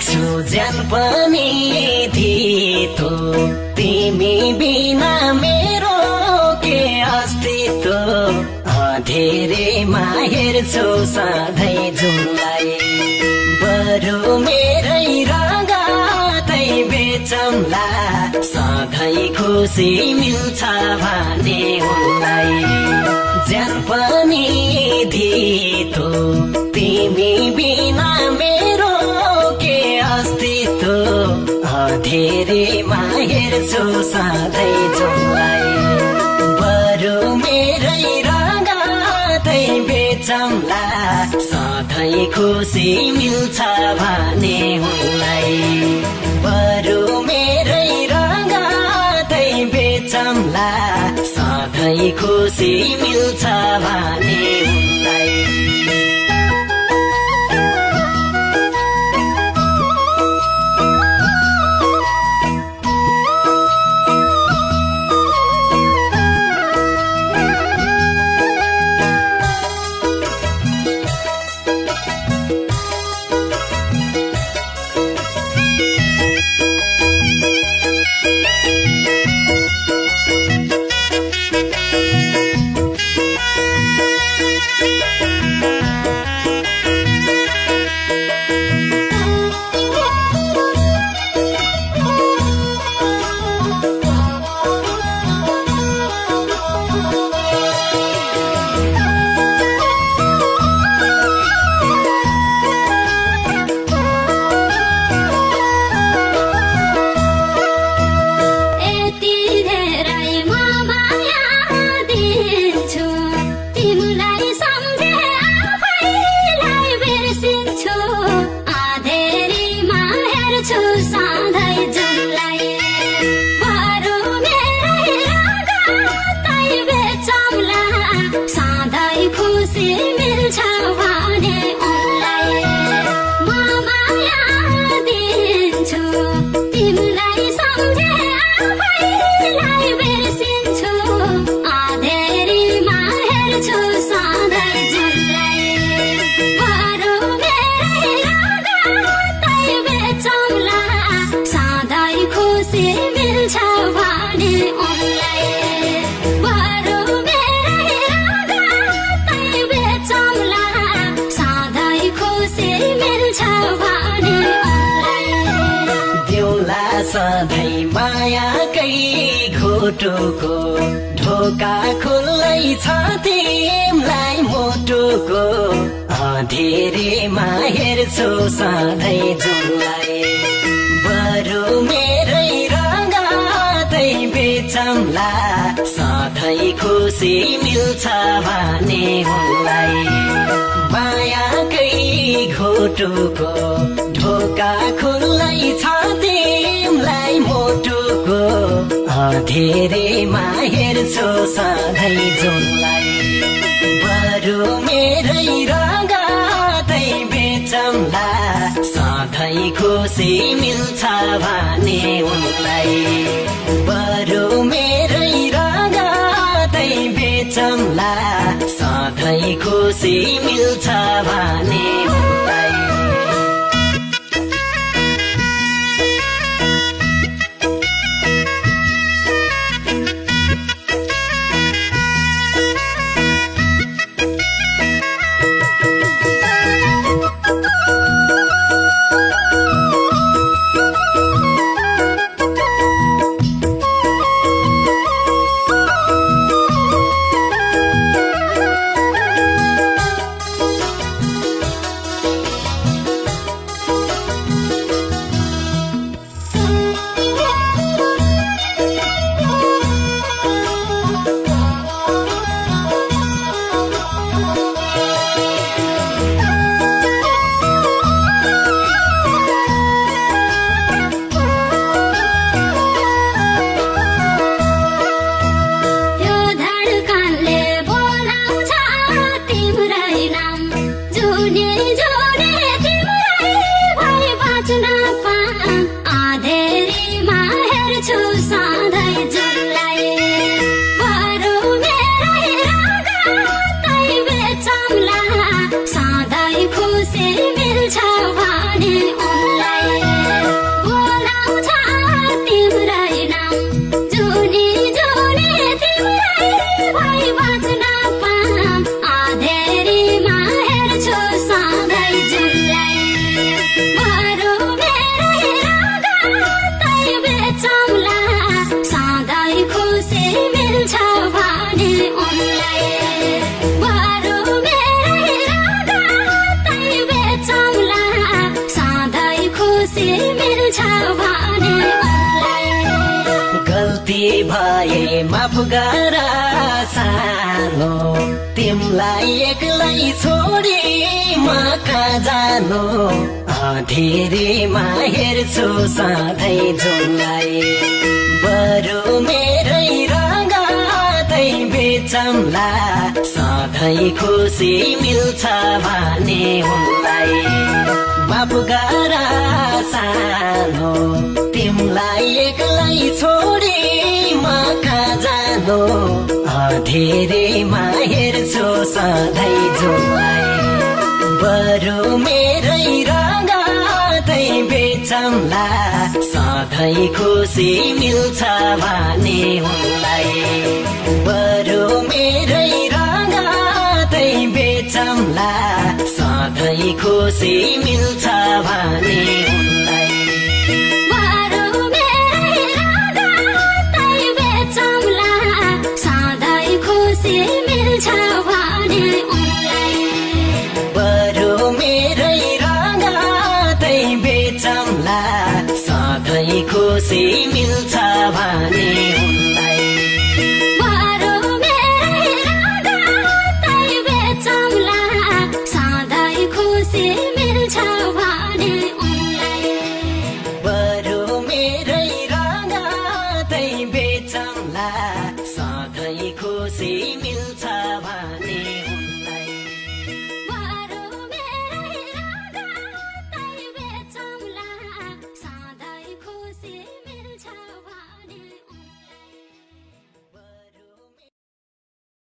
राख्छु ज्यान पनि थितो तिमी बिना मेरो के अस्तित्व धेरैमा हेर्छु सधैँ जुमलाई बरु मेरै रगतै बेचौँला सधैँ खुसी मिल्छ भने उनलाई ज्यान पनि थितो तिमी बिना मेरो के अस्तित्व धेरैमा हेर्छु सधैँ जुमलाई बरु मेरै रगतै बेचौँला सधैँ खुसी मिल्छ भने उनलाई बरु मेरै रगतै बेचौँला सधैँ खुसी मिल्छ भने उनलाई सधैँ मायाकै घोटोको ढोका खुल्लै छ तिमलाई मोटोको धेरैमा हेर्छु सधैँ जुमलाई बरु मेरै रगतै बेचौँला सधैँ खुसी मिल्छ भने उनलाई मायाकै घोटोको ढोका खुल्लै छ तिमलाई मोटोको धेरैमा हेर्छु सधैँ जुमलाई बरु मेरै रगतै बेचौँला सधैँ खुसी मिल्छ भने उनलाई बरु मेरै रगतै बेचौँला सधैँ खुसी मिल्छ भने उनलाई गरा सानो तिमलाई एक्लै छोडी म कहाँ जानु धेरैमा हेर्छु सधैँ जुनलाई बरु मेरै रगतै बेचम्ला सधैँ खुसी मिल्छ भने उनलाई माफ गर सानो तिमलाई एक्लै छोडी म कहाँ जानु धेरैमा हेर्छु सधैँ जुनलाई बरु मेरै रगतै बेचम्ला सधैँ खुसी मिल्छ भने उनलाई बरु मेरै रगतै बेचम्ला सधैँ खुसी मिल्छ भने